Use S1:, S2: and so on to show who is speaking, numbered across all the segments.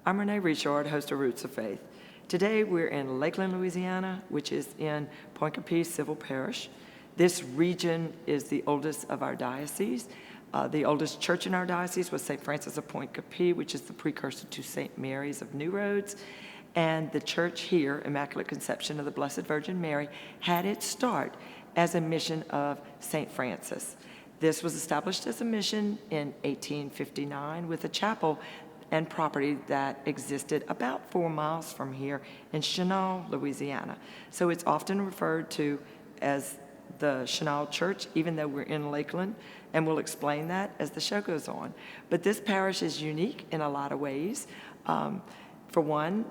S1: I'm Renee, host of Roots of Faith. Today we're in Lakeland, Louisiana, which is in Point-Capee Civil Parish. This region is the oldest of our diocese. The oldest church in our diocese was St. Francis of Point-Capee, which is the precursor to St. Mary's of New Roads. And the church here, Immaculate Conception of the Blessed Virgin Mary, had its start as a mission of St. Francis. This was established as a mission in 1859 with a chapel and property that existed about 4 miles from here in Chenal, Louisiana. So it's often referred to as the Chenal Church, even though we're in Lakeland, and we'll explain that as the show goes on. But this parish is unique in a lot of ways. For one,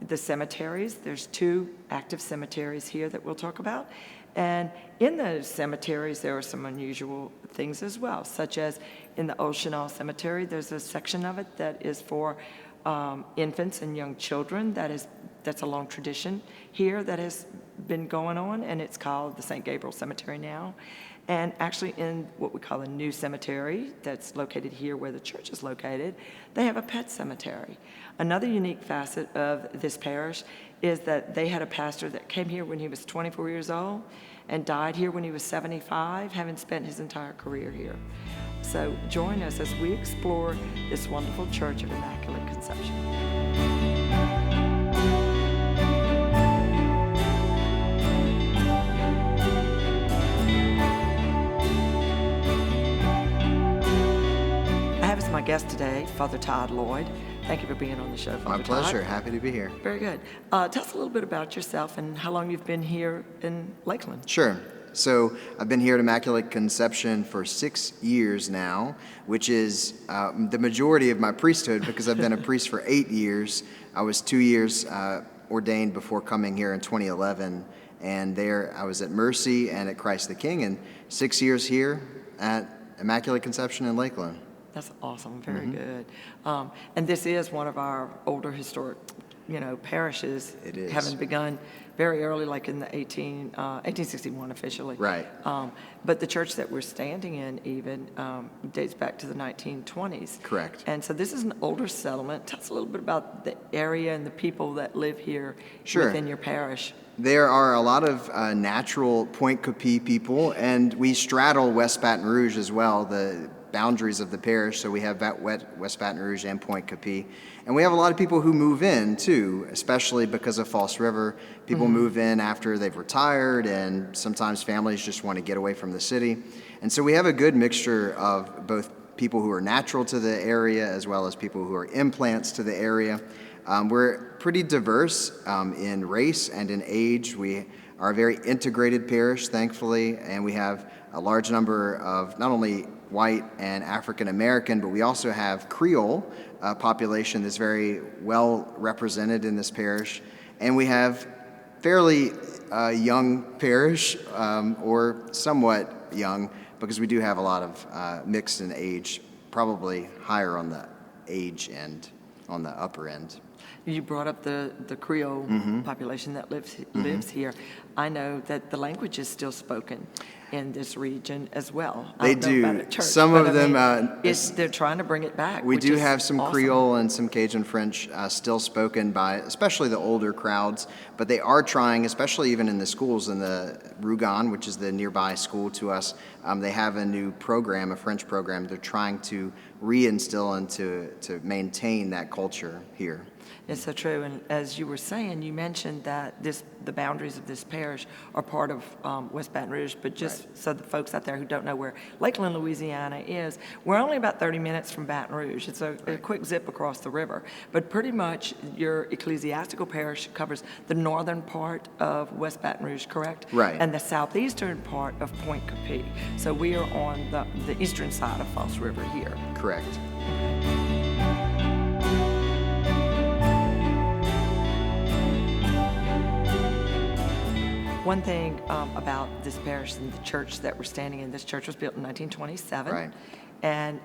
S1: the cemeteries, there's 2 active cemeteries here that we'll talk about. And in those cemeteries, there are some unusual things as well, such as in the Old Chenal Cemetery, there's a section of it that is for infants and young children. That's a long tradition here that has been going on, and it's called the St. Gabriel Cemetery now. And actually in what we call a new cemetery that's located here where the church is located, they have a pet cemetery. Another unique facet of this parish is that they had a pastor that came here when he was 24 years old and died here when he was 75, having spent his entire career here. So join us as we explore this wonderful Church of Immaculate Conception. My guest today, Father Todd Lloyd. Thank you for being on the show, Father Todd.
S2: My pleasure. Happy to be here.
S1: Very good. Tell us a little bit about yourself and how long you've been here in Lakeland.
S2: Sure. So I've been here at Immaculate Conception for 6 years now, which is the majority of my priesthood because I've been a priest for 8 years. I was 2 years ordained before coming here in 2011, and there I was at Mercy and at Christ the King, and 6 years here at Immaculate Conception in Lakeland.
S1: That's awesome. Very good. And this is one of our older historic, parishes.
S2: It is.
S1: Having begun very early, like in the 1861 officially.
S2: Right.
S1: But the church that we're standing in even dates back to the 1920s.
S2: Correct.
S1: And so this is an older settlement. Tell us a little bit about the area and the people that live here within your parish.
S2: There are a lot of natural Point-Capee people, and we straddle West Baton Rouge as well, the boundaries of the parish, so we have West Baton Rouge and Point-Capee. And we have a lot of people who move in, too, especially because of False River. People move in after they've retired, and sometimes families just want to get away from the city. And so we have a good mixture of both people who are natural to the area as well as people who are implants to the area. We're pretty diverse in race and in age. We are a very integrated parish, thankfully, and we have a large number of not only white and African American, but we also have Creole population that's very well represented in this parish. And we have fairly young parish, or somewhat young, because we do have a lot of mixed in age, probably higher on the age end, on the upper end.
S1: You brought up the Creole population that lives here. I know that the language is still spoken in this region as well.
S2: They do. Some of them.
S1: They're trying to bring it back.
S2: We do have some
S1: awesome.
S2: Creole and some Cajun French still spoken by, especially the older crowds. But they are trying, especially even in the schools, in the Rouge, which is the nearby school to us. They have a new program, a French program. They're trying to reinstill and to maintain that culture here.
S1: It's so true. And as you were saying, you mentioned that the boundaries of this parish are part of West Baton Rouge, but just so the folks out there who don't know where Lakeland, Louisiana is, we're only about 30 minutes from Baton Rouge. It's a quick zip across the river. But pretty much your ecclesiastical parish covers the northern part of West Baton Rouge, correct?
S2: Right.
S1: And the southeastern part of Point-Capee. So we are on the eastern side of False River here.
S2: Correct.
S1: One thing about this parish and the church that we're standing in, this church was built in 1927.
S2: Right.
S1: And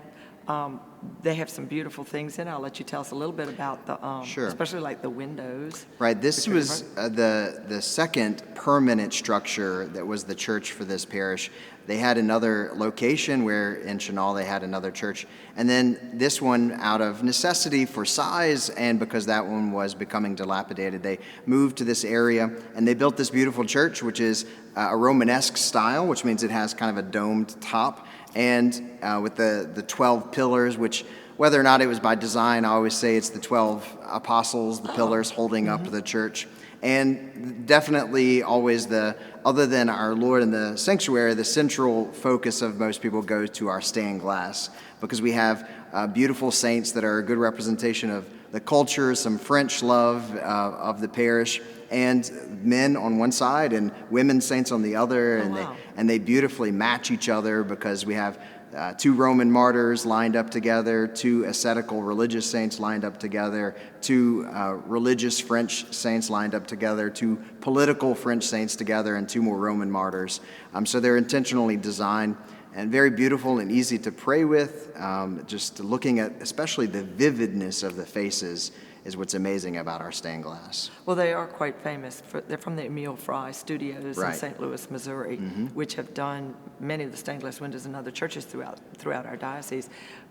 S1: They have some beautiful things in it. I'll let you tell us a little bit about the,
S2: Sure.
S1: especially like the windows.
S2: Right. This
S1: which are
S2: was
S1: different.
S2: the second permanent structure that was the church for this parish. They had another location where in Chenal they had another church. And then this one, out of necessity for size and because that one was becoming dilapidated, they moved to this area and they built this beautiful church, which is a Romanesque style, which means it has kind of a domed top, and with the 12 pillars, which whether or not it was by design, I always say it's the 12 apostles, the pillars holding up the church. And definitely always other than our Lord in the sanctuary, the central focus of most people goes to our stained glass, because we have beautiful saints that are a good representation of the culture, some French love of the parish, and men on one side and women saints on the other, and they beautifully match each other because we have two Roman martyrs lined up together, two ascetical religious saints lined up together, two religious French saints lined up together, two political French saints together, and two more Roman martyrs. So they're intentionally designed and very beautiful and easy to pray with. Just looking at especially the vividness of the faces is what's amazing about our stained glass.
S1: Well, they are quite famous. They're from the Emile Fry Studios in St. Louis, Missouri, which have done many of the stained glass windows in other churches throughout our diocese.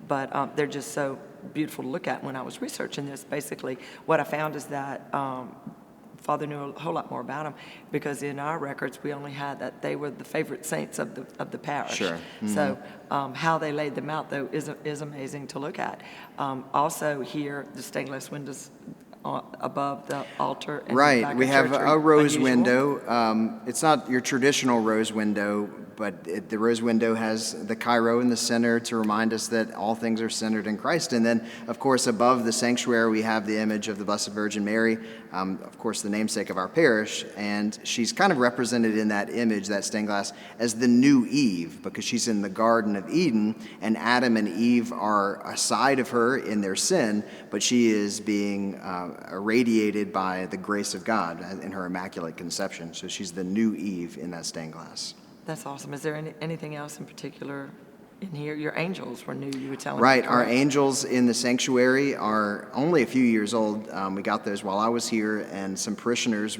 S1: But they're just so beautiful to look at. When I was researching this, basically what I found is that Father knew a whole lot more about them, because in our records we only had that they were the favorite saints of the parish.
S2: Sure.
S1: So how they laid them out, though, is amazing to look at. Also here, the stained glass windows above the altar. And
S2: Right.
S1: back
S2: We
S1: of
S2: have
S1: church are
S2: a rose
S1: unusual.
S2: window. It's not your traditional rose window, but the rose window has the Cairo in the center to remind us that all things are centered in Christ. And then, of course, above the sanctuary, we have the image of the Blessed Virgin Mary, of course, the namesake of our parish. And she's kind of represented in that image, that stained glass, as the new Eve, because she's in the Garden of Eden, and Adam and Eve are a side of her in their sin, but she is being irradiated by the grace of God in her Immaculate Conception. So she's the new Eve in that stained glass.
S1: That's awesome. Is there anything else in particular in here? Your angels were new, you were telling me.
S2: Right. Our
S1: correct?
S2: angels in the sanctuary are only a few years old. We got those while I was here, and some parishioners.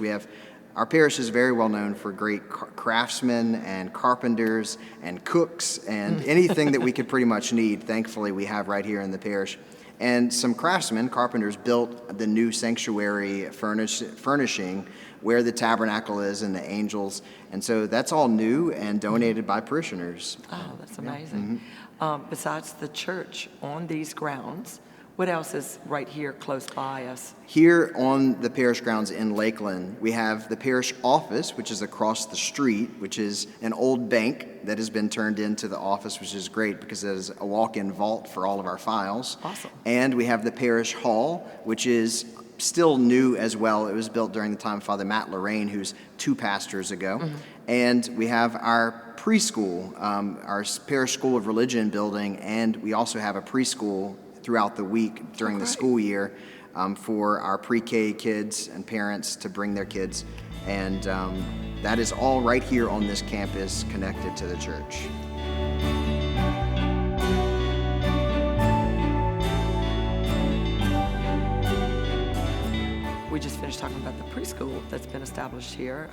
S2: Our parish is very well known for great craftsmen and carpenters and cooks and anything that we could pretty much need. Thankfully, we have right here in the parish. And some craftsmen, carpenters, built the new sanctuary furnishing where the tabernacle is and the angels. And so that's all new and donated by parishioners.
S1: Oh, that's amazing. Besides the church on these grounds, what else is right here close by us?
S2: Here on the parish grounds in Lakeland, we have the parish office, which is across the street, which is an old bank that has been turned into the office, which is great because it is a walk-in vault for all of our files.
S1: Awesome.
S2: And we have the parish hall, which is still new as well. It was built during the time of Father Matt Lorraine, who's 2 pastors ago. And we have our preschool, our parish school of religion building, and we also have a preschool throughout the week during the school year for our pre-K kids and parents to bring their kids. And that is all right here on this campus connected to the church.
S1: We just finished talking about the preschool that's been established here,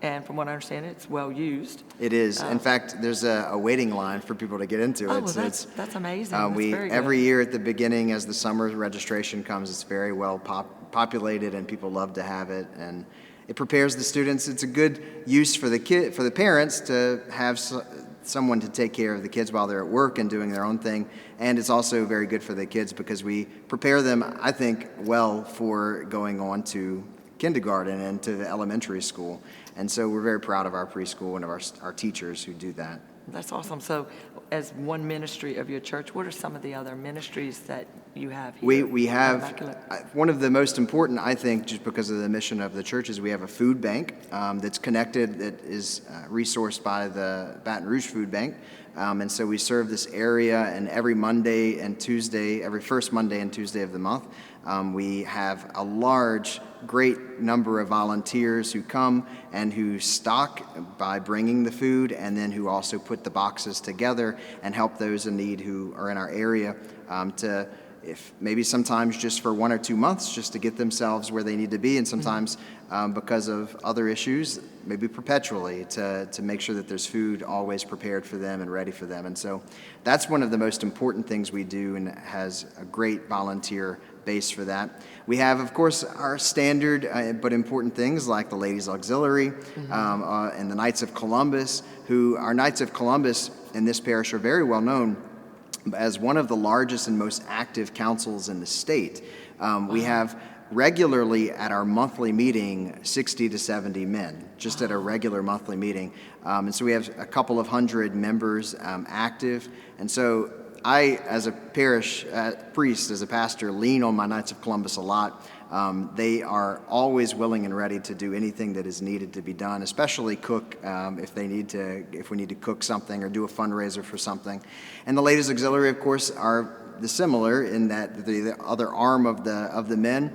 S1: and from what I understand, it's well used.
S2: It is. In fact, there's a waiting line for people to get into it.
S1: Oh, well, that's amazing. That's very
S2: Every
S1: good.
S2: year at the beginning, as the summer registration comes, it's very well populated, and people love to have it. And it prepares the students. It's a good use for the parents to have someone to take care of the kids while they're at work and doing their own thing. And it's also very good for the kids because we prepare them, I think, well for going on to kindergarten and to elementary school. And so we're very proud of our preschool and of our teachers who do that.
S1: That's awesome. So as one ministry of your church, what are some of the other ministries that you have here?
S2: We have,
S1: Immaculate?
S2: one of the most important, I think, just because of the mission of the church, is we have a food bank that's connected, that is resourced by the Baton Rouge Food Bank, And so we serve this area, and every Monday and Tuesday, every first Monday and Tuesday of the month, we have a large, great number of volunteers who come and who stock by bringing the food, and then who also put the boxes together and help those in need who are in our area if maybe sometimes just for 1 or 2 months just to get themselves where they need to be, and sometimes because of other issues, maybe perpetually, to make sure that there's food always prepared for them and ready for them. And so that's one of the most important things we do, and has a great volunteer base for that. We have, of course, our standard but important things like the Ladies Auxiliary and the Knights of Columbus, our Knights of Columbus in this parish are very well known as one of the largest and most active councils in the state. We have regularly at our monthly meeting 60 to 70 men, just at a regular monthly meeting. And so we have a couple of hundred members active. And so I, as a parish priest, as a pastor, lean on my Knights of Columbus a lot. They are always willing and ready to do anything that is needed to be done, especially cook if we need to cook something or do a fundraiser for something. And the Ladies Auxiliary, of course, are similar in that the other arm of the men.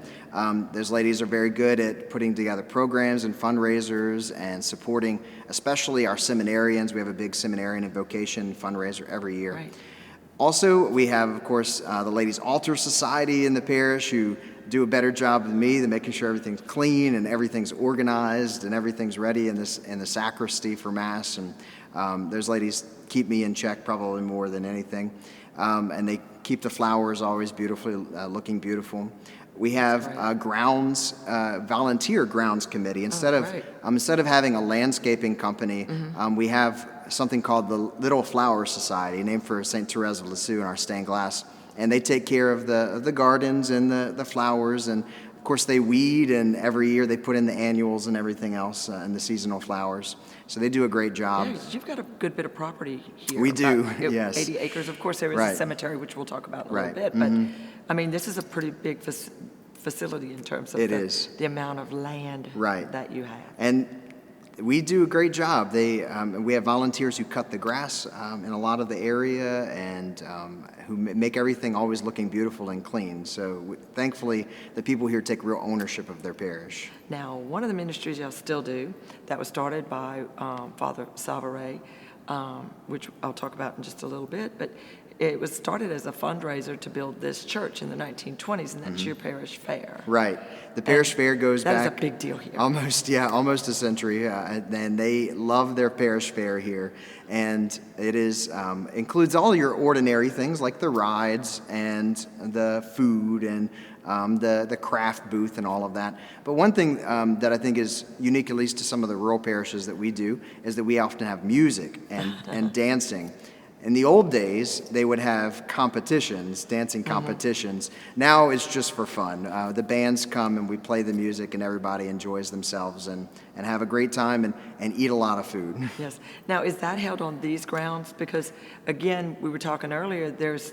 S2: Those ladies are very good at putting together programs and fundraisers and supporting, especially our seminarians. We have a big seminarian and vocation fundraiser every year.
S1: Right.
S2: Also, we have, of course, the Ladies Altar Society in the parish, who do a better job than me than making sure everything's clean and everything's organized and everything's ready in the sacristy for Mass. And those ladies keep me in check probably more than anything. And they keep the flowers always beautifully looking beautiful. We have volunteer grounds committee. Instead of having a landscaping company, we have something called the Little Flower Society, named for St. Therese of Lisieux in our stained glass. And they take care of the gardens and the flowers, and of course they weed, and every year they put in the annuals and everything else and the seasonal flowers. So they do a great job.
S1: Yeah, you've got a good bit of property here.
S2: We do,
S1: about,
S2: yes.
S1: 80 acres. Of course, there is a cemetery, which we'll talk about in a little bit. But, I mean, this is a pretty big facility in terms of the amount of land that you have.
S2: And we do a great job. We have volunteers who cut the grass in a lot of the area, and who make everything always looking beautiful and clean. So thankfully, the people here take real ownership of their parish.
S1: Now, one of the ministries y'all still do that was started by Father Savary, which I'll talk about in just a little bit, but it was started as a fundraiser to build this church in the 1920s, and that's your parish fair. Right.
S2: The parish fair goes back.
S1: That is a big deal here.
S2: Almost a century. And they love their parish fair here. And it includes all your ordinary things like the rides and the food and the craft booth and all of that. But one thing that I think is unique, at least to some of the rural parishes that we do, is that we often have music and dancing. In the old days, they would have competitions, dancing competitions. Now it's just for fun. The bands come and we play the music, and everybody enjoys themselves and have a great time and eat a lot of food.
S1: Yes. Now, is that held on these grounds? Because, again, we were talking earlier, there's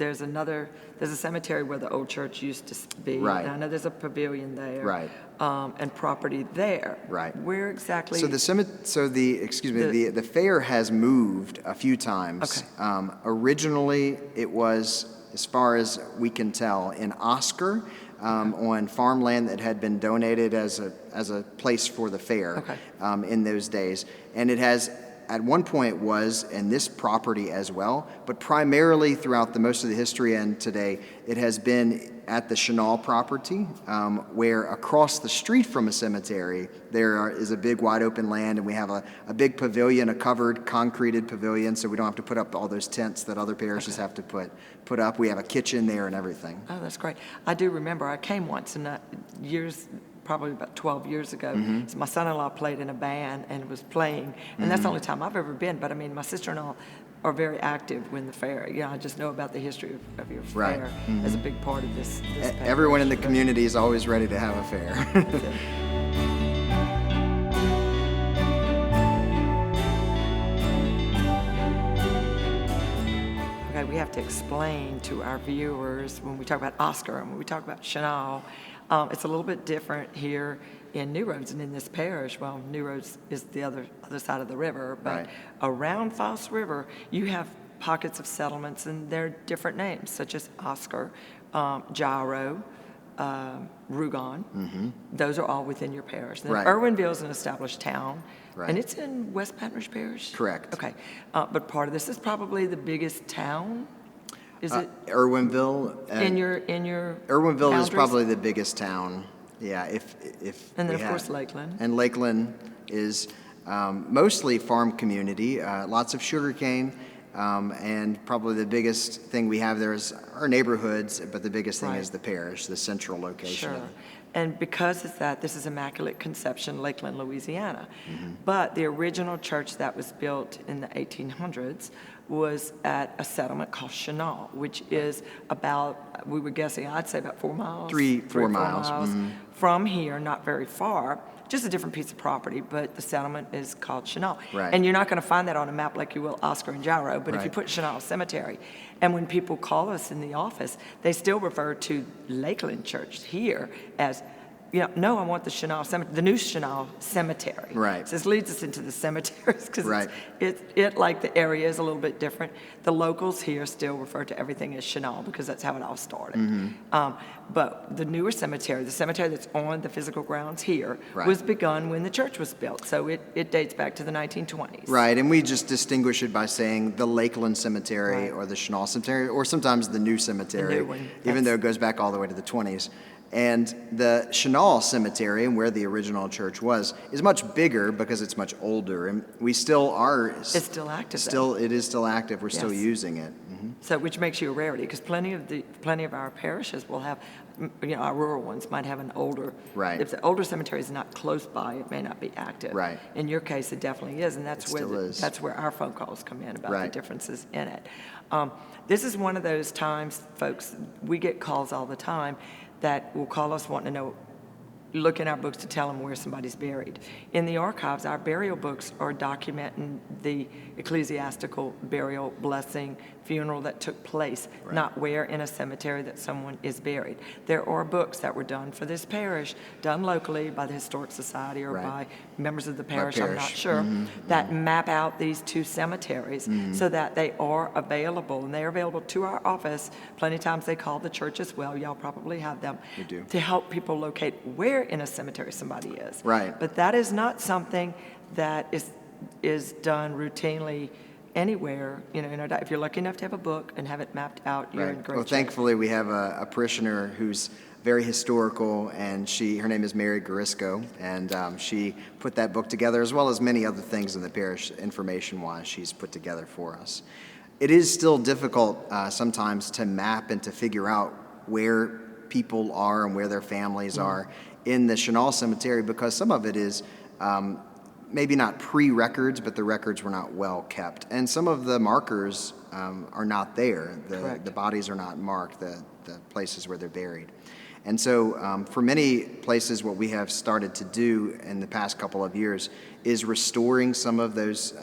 S1: a cemetery where the old church used to be.
S2: Right.
S1: And I know there's a pavilion there.
S2: Right.
S1: And property there.
S2: Right.
S1: Where exactly?
S2: So the fair has moved a few times.
S1: Okay.
S2: Originally, it was, as far as we can tell, in Oscar, on farmland that had been donated as a place for the fair in those days, and it has. At one point was in this property as well, but primarily throughout most of the history and today, it has been at the Chenal property, where across the street from a cemetery, is a big wide open land, and we have a big pavilion, a covered concreted pavilion, so we don't have to put up all those tents that other parishes have to put up. We have a kitchen there and everything.
S1: Oh, that's great. I do remember I came once, and probably about 12 years ago. So my son-in-law played in a band and was playing, and that's the only time I've ever been. But I mean, my sister-in-law are very active when the fair. I just know about the history of your fair as a big part of this
S2: Everyone in the community is always ready to have a fair.
S1: Okay, we have to explain to our viewers when we talk about Oscar and when we talk about Chanel, it's a little bit different here in New Roads and in this parish. Well, New Roads is the other side of the river, but
S2: Right.
S1: around Foss River, you have pockets of settlements, and they're different names, such as Oscar, Gyro, Rouge. Those are all within your parish. Then
S2: Right.
S1: Irwinville is an established town,
S2: Right.
S1: and it's in West Baton Rouge Parish?
S2: Correct.
S1: Okay. But part of this is probably the biggest town? Is it
S2: Irwinville.
S1: in your
S2: Irwinville is
S1: boundaries?
S2: probably the biggest town. Yeah, if
S1: And then,
S2: we
S1: of course,
S2: had-
S1: Lakeland.
S2: And Lakeland is mostly farm community, lots of sugarcane, and probably the biggest thing we have there is our neighborhoods, but the biggest thing
S1: Right.
S2: is the parish, the central location.
S1: Sure.
S2: of it.
S1: And because it's that, this is Immaculate Conception, Lakeland, Louisiana.
S2: Mm-hmm.
S1: But the original church that was built in the 1800s was at a settlement called Chanel, which is about, we were guessing, I'd say about 4 miles.
S2: Three, 4
S1: or 4
S2: miles,
S1: from here, not very far. Just a different piece of property, but the settlement is called Chanel.
S2: Right.
S1: And you're not going to find that on a map like you will Oscar and Gyro, but if you
S2: Right.
S1: put Chanel Cemetery, and when people call us in the office, they still refer to Lakeland Church here as, no, I want the Chanel Cemetery, the new Chanel Cemetery.
S2: Right.
S1: So this leads us into the cemeteries because
S2: Right.
S1: it, like the area is a little bit different. The locals here still refer to everything as Chanel because that's how it all started.
S2: Mm-hmm.
S1: But the newer cemetery, the cemetery that's on the physical grounds here,
S2: Right.
S1: was begun when the church was built. So it dates back to the 1920s.
S2: Right, and we just distinguish it by saying the Lakeland Cemetery
S1: Right.
S2: or the Chanel Cemetery, or sometimes the new cemetery,
S1: The new one.
S2: even though
S1: That's-
S2: it goes back all the way to the 20s. And the Chanel Cemetery, where the original church was, is much bigger because it's much older, and we still are.
S1: It's still active, though.
S2: Still, it is still active. We're still
S1: Yes.
S2: using it.
S1: So, which makes you a rarity, because plenty of our parishes will have, our rural ones might have an older.
S2: Right.
S1: If the older cemetery is not close by, it may not be active.
S2: Right.
S1: In your case, it definitely is, and that's
S2: It
S1: where
S2: still is.
S1: that's where our phone calls come in about the
S2: Right.
S1: differences in it. This is one of those times, folks. We get calls all the time that will call us wanting to know. Look in our books to tell them where somebody's buried. In the archives, our burial books are documenting the ecclesiastical burial, blessing, funeral that took place, not where in a cemetery that someone is buried. There are books that were done for this parish, done locally by the Historic Society or
S2: Right.
S1: by members of the parish, I'm not
S2: parish.
S1: sure, that map out these two cemeteries so that they are available. And they are available to our office. Plenty of times they call the church as well. Y'all probably have them.
S2: We do.
S1: To help people locate where in a cemetery somebody is.
S2: Right.
S1: But that is not something that is done routinely anywhere. If you're lucky enough to have a book and have it mapped out, you're in
S2: Right.
S1: great
S2: Well,
S1: shape.
S2: thankfully, we have a parishioner who's very historical, and her name is Mary Garisco, and she put that book together, as well as many other things in the parish, information-wise, she's put together for us. It is still difficult sometimes to map and to figure out where people are and where their families are in the Chanel Cemetery, because some of it is maybe not pre-records, but the records were not well kept. And some of the markers are not there.
S1: Correct.
S2: The bodies are not marked, the places where they're buried. And so for many places, what we have started to do in the past couple of years is restoring some of those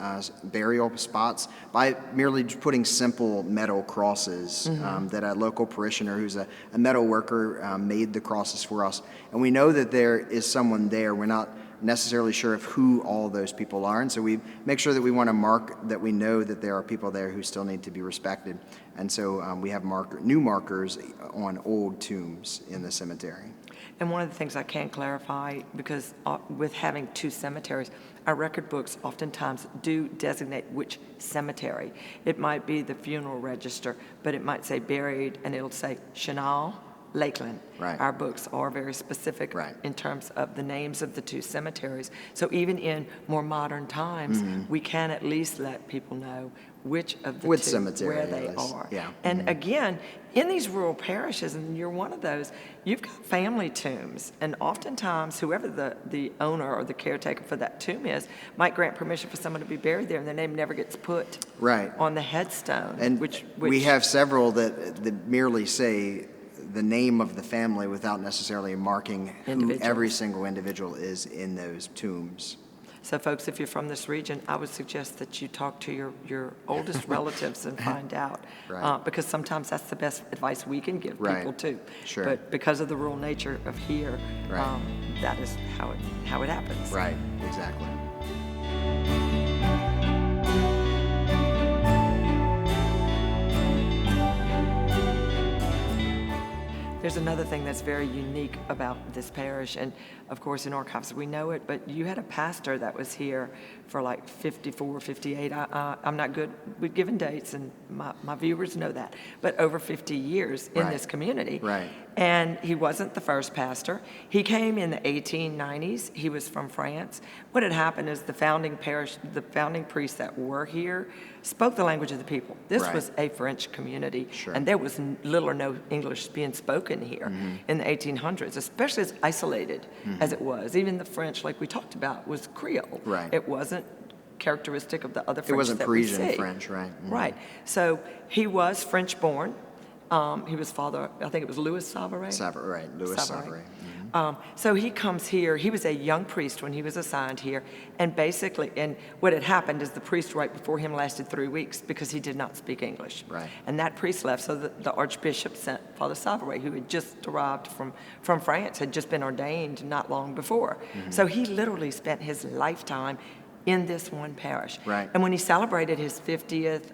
S2: burial spots by merely putting simple metal crosses that a local parishioner who's a metal worker made the crosses for us. And we know that there is someone there. We're not necessarily sure of who all those people are, and so we make sure that we want to mark that we know that there are people there who still need to be respected. And so we have new markers on old tombs in the cemetery.
S1: And one of the things I can clarify, because with having two cemeteries, our record books oftentimes do designate which cemetery. It might be the funeral register, but it might say buried, and it'll say Chanel, Lakeland.
S2: Right.
S1: Our books are very specific
S2: Right.
S1: in terms of the names of the two cemeteries. So even in more modern times, we can at least let people know which of the
S2: Which
S1: two,
S2: cemetery
S1: where
S2: it
S1: they
S2: is.
S1: are.
S2: Yeah.
S1: And again, in these rural parishes, and you're one of those, you've got family tombs, and oftentimes whoever the owner or the caretaker for that tomb is might grant permission for someone to be buried there, and their name never gets put
S2: Right.
S1: on the headstone.
S2: And
S1: which
S2: we have several that merely say the name of the family without necessarily marking who
S1: Individuals.
S2: every single individual is in those tombs.
S1: So folks, if you're from this region, I would suggest that you talk to your oldest relatives and find out.
S2: Right.
S1: Because sometimes that's the best advice we can give
S2: Right.
S1: people too.
S2: Sure.
S1: But because of the rural nature of here,
S2: Right.
S1: that is how it happens.
S2: Right, exactly.
S1: There's another thing that's very unique about this parish, and of course in archives we know it, but you had a pastor that was here for like 54, 58. I'm not good with giving dates, and my viewers know that, but over 50 years in
S2: Right.
S1: this community.
S2: Right.
S1: And he wasn't the first pastor. He came in the 1890s. He was from France. What had happened is the founding priests that were here spoke the language of the people. This
S2: Right.
S1: was a French community,
S2: Sure.
S1: and there was little or no English being spoken here in the 1800s, especially as isolated as it was. Even the French, like we talked about, was Creole.
S2: Right.
S1: It wasn't characteristic of the other French
S2: It wasn't
S1: that we
S2: Parisian
S1: see.
S2: French, right?
S1: Right. So he was French-born. He was father, I think it was Louis Savary.
S2: Savary, right, Louis Savary.
S1: So he comes here. He was a young priest when he was assigned here, and basically, and what had happened is the priest right before him lasted 3 weeks because he did not speak English.
S2: Right.
S1: And that priest left, so the archbishop sent Father Savary, who had just arrived from France, had just been ordained not long before. So he literally spent his lifetime in this one parish.
S2: Right.
S1: And when he celebrated his 50th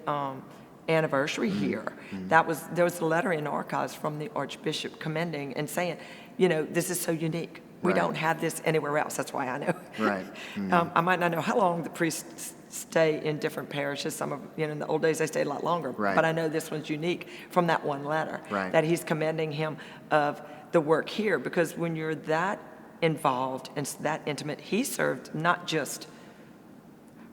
S1: anniversary here, there was a letter in archives from the archbishop commending and saying, this is so unique. We
S2: Right.
S1: don't have this anywhere else. That's why I know.
S2: Right.
S1: I might not know how long the priests stay in different parishes. Some of, in the old days they stayed a lot longer.
S2: Right.
S1: But I know this one's unique from that one letter.
S2: Right.
S1: That he's commending him of the work here, because when you're that involved and that intimate, he served not just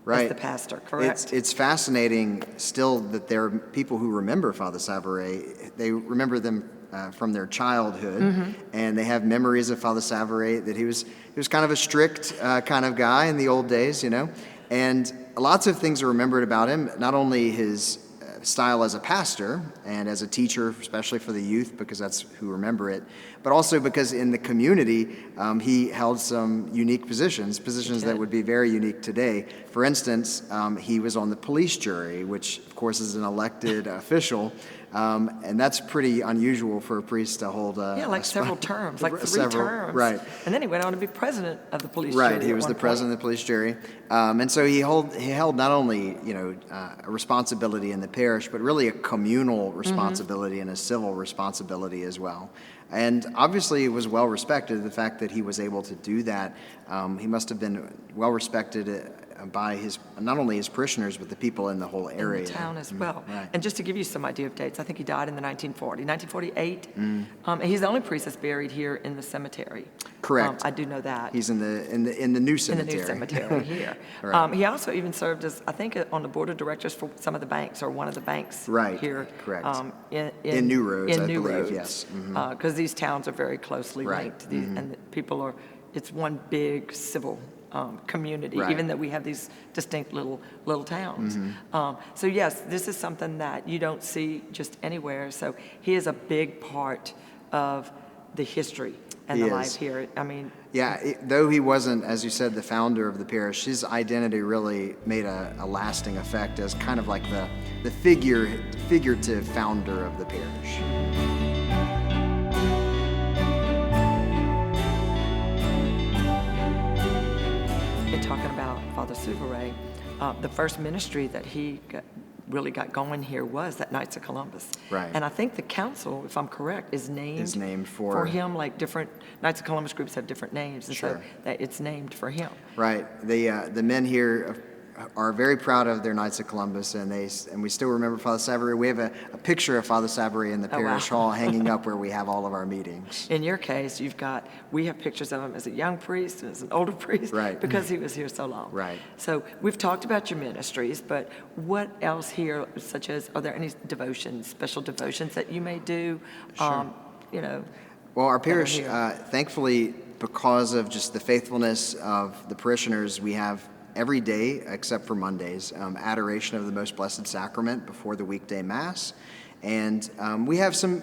S2: Right.
S1: as the pastor, correct?
S2: It's fascinating still that there are people who remember Father Savary. They remember them from their childhood, and they have memories of Father Savary, that he was kind of a strict kind of guy in the old days, and lots of things are remembered about him, not only his style as a pastor and as a teacher, especially for the youth, because that's who remember it, but also because in the community, he held some unique positions that would be very unique today. For instance, he was on the police jury, which of course is an elected official, and that's pretty unusual for a priest to hold
S1: several terms, like three
S2: several,
S1: terms.
S2: right.
S1: And then he went on to be president of the police jury.
S2: Right, he was the president of the police jury, and so he held not only a responsibility in the parish, but really a communal responsibility and a civil responsibility as well. And obviously, it was well respected. The fact that he was able to do that, he must have been well respected by not only his parishioners, but the people in the whole area.
S1: In the town as well.
S2: Right.
S1: And just to give you some idea of dates, I think he died in the 1948. And he's the only priest that's buried here in the cemetery.
S2: Correct.
S1: I do know that.
S2: He's in the new cemetery.
S1: In the new cemetery here.
S2: Right.
S1: He also even served as, I think, on the board of directors for some of the banks, or one of the banks here.
S2: Correct.
S1: In
S2: New Roads,
S1: in
S2: I
S1: New
S2: believe,
S1: Roads,
S2: yes.
S1: Because these towns are very closely
S2: Right.
S1: linked. And the people are, it's one big civil community,
S2: Right.
S1: even though we have these distinct little towns. So yes, this is something that you don't see just anywhere. So he is a big part of the history and
S2: He
S1: the
S2: is.
S1: life here. I mean,
S2: Yeah, though he wasn't, as you said, the founder of the parish, his identity really made a lasting effect as kind of like the figurative founder of the parish.
S1: in talking about Father Savary, the first ministry that he really got going here was that Knights of Columbus.
S2: Right.
S1: And I think the council, if I'm correct, is named
S2: for
S1: him. Like different Knights of Columbus groups have different names, and
S2: Sure.
S1: so that it's named for him.
S2: Right. The men here are very proud of their Knights of Columbus, and we still remember Father Savary. We have a picture of Father Savary in the parish
S1: wow.
S2: hall hanging up where we have all of our meetings.
S1: In your case, we have pictures of him as a young priest and as an older priest,
S2: Right.
S1: because he was here so long.
S2: Right.
S1: So we've talked about your ministries, but what else here, such as, are there any devotions, special devotions that you may do?
S2: Sure. Well, our parish,
S1: here.
S2: thankfully, because of just the faithfulness of the parishioners, we have every day, except for Mondays, adoration of the Most Blessed Sacrament before the weekday Mass. And we have some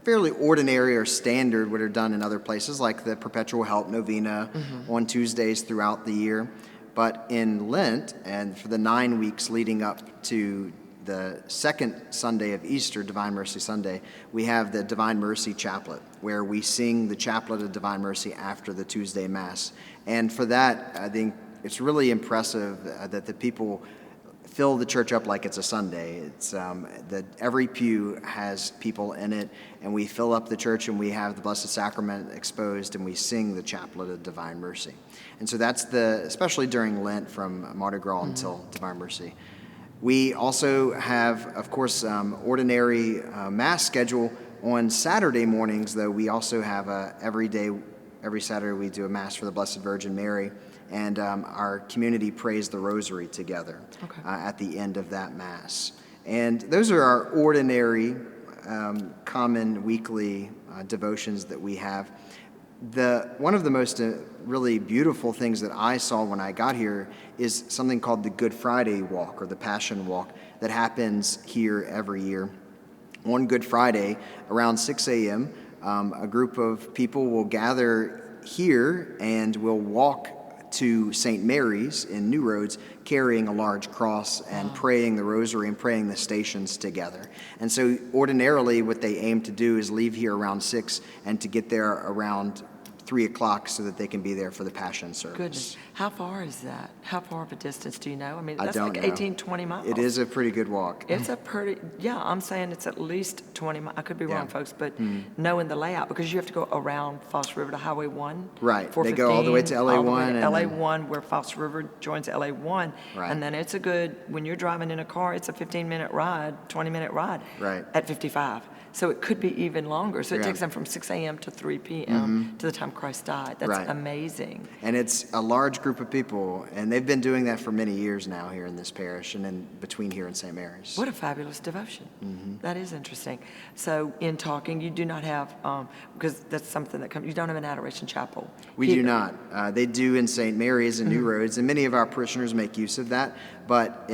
S2: fairly ordinary or standard what are done in other places, like the Perpetual Help Novena on Tuesdays throughout the year. But in Lent, and for the 9 weeks leading up to the second Sunday of Easter, Divine Mercy Sunday, we have the Divine Mercy Chaplet, where we sing the Chaplet of Divine Mercy after the Tuesday Mass. And for that, I think it's really impressive that the people fill the church up like it's a Sunday. It's that every pew has people in it, and we fill up the church, and we have the Blessed Sacrament exposed, and we sing the Chaplet of Divine Mercy. And so that's especially during Lent, from Mardi Gras until Divine Mercy. We also have, of course, ordinary Mass schedule on Saturday mornings, though we also have every Saturday we do a Mass for the Blessed Virgin Mary, and our community prays the Rosary together at the end of that Mass. And those are our ordinary, common weekly devotions that we have. One of the most really beautiful things that I saw when I got here is something called the Good Friday Walk, or the Passion Walk, that happens here every year. On Good Friday, around 6 a.m., a group of people will gather here and will walk to St. Mary's in New Roads, carrying a large cross and praying the Rosary and praying the stations together. And so ordinarily what they aim to do is leave here around 6 and to get there around 3 o'clock so that they can be there for the Passion service.
S1: Goodness. How far is that? How far of a distance do you know? I mean,
S2: I
S1: that's
S2: don't
S1: like
S2: know.
S1: 18, 20 miles.
S2: It is a pretty good walk.
S1: It's a pretty, I'm saying it's at least 20 miles. I could be wrong, folks, but knowing the layout, because you have to go around Fox River to Highway 1.
S2: Right. They go all the way to LA 1.
S1: LA 1, where Fox River joins LA 1.
S2: Right.
S1: And then it's when you're driving in a car, it's a 15-minute ride, 20-minute ride at 55. So it could be even longer. So it takes them from 6 a.m. to 3 p.m. to the time Christ died. That's amazing.
S2: And it's a large group of people, and they've been doing that for many years now here in this parish and in between here and St. Mary's.
S1: What a fabulous devotion. That is interesting. So in talking, you do not have, because that's something that comes, you don't have an adoration chapel.
S2: We do not. They do in St. Mary's and New Roads, and many of our parishioners make use of that. But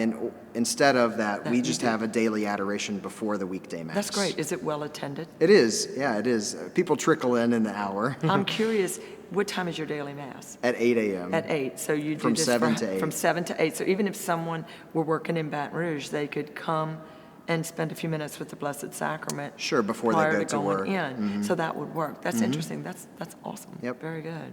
S2: instead of that, we just have a daily adoration before the weekday Mass.
S1: That's great. Is it well attended?
S2: It is. Yeah, it is. People trickle in the hour.
S1: I'm curious, what time is your daily Mass?
S2: At 8 a.m.
S1: At 8. So you do
S2: From
S1: this
S2: 7 to 8.
S1: From 7 to 8. So even if someone were working in Baton Rouge, they could come and spend a few minutes with the Blessed Sacrament.
S2: Sure, before
S1: prior
S2: they go to
S1: going
S2: work.
S1: in. So that would work. That's interesting. That's awesome.
S2: Yep.
S1: Very good.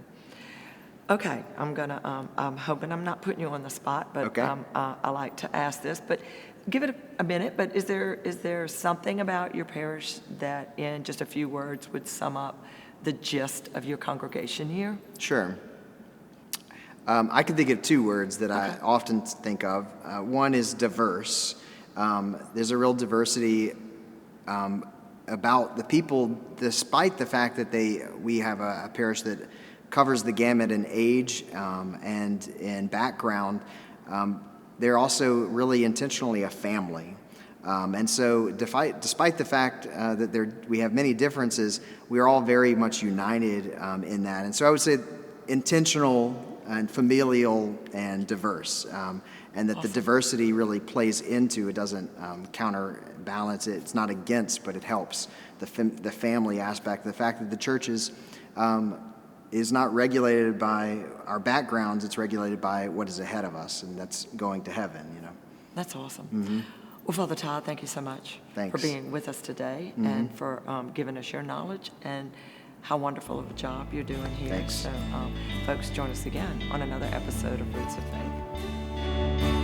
S1: Okay, I'm hoping I'm not putting you on the spot, but
S2: Okay.
S1: I like to ask this. But give it a minute. But is there something about your parish that, in just a few words, would sum up the gist of your congregation here?
S2: Sure. I can think of 2 words that I often think of. One is diverse. There's a real diversity about the people, despite the fact that we have a parish that covers the gamut in age and in background. They're also really intentionally a family. And so despite the fact that we have many differences, we are all very much united in that. And so I would say intentional and familial and diverse, and that the diversity really plays into, it doesn't counterbalance it, it's not against, but it helps the family aspect, the fact that the church is not regulated by our backgrounds, it's regulated by what is ahead of us, and that's going to heaven,
S1: That's awesome. Well, Father Todd, thank you so much for being with us today and for giving us your knowledge and how wonderful of a job you're doing here.
S2: Thanks.
S1: So, folks, join us again on another episode of Roots of Faith.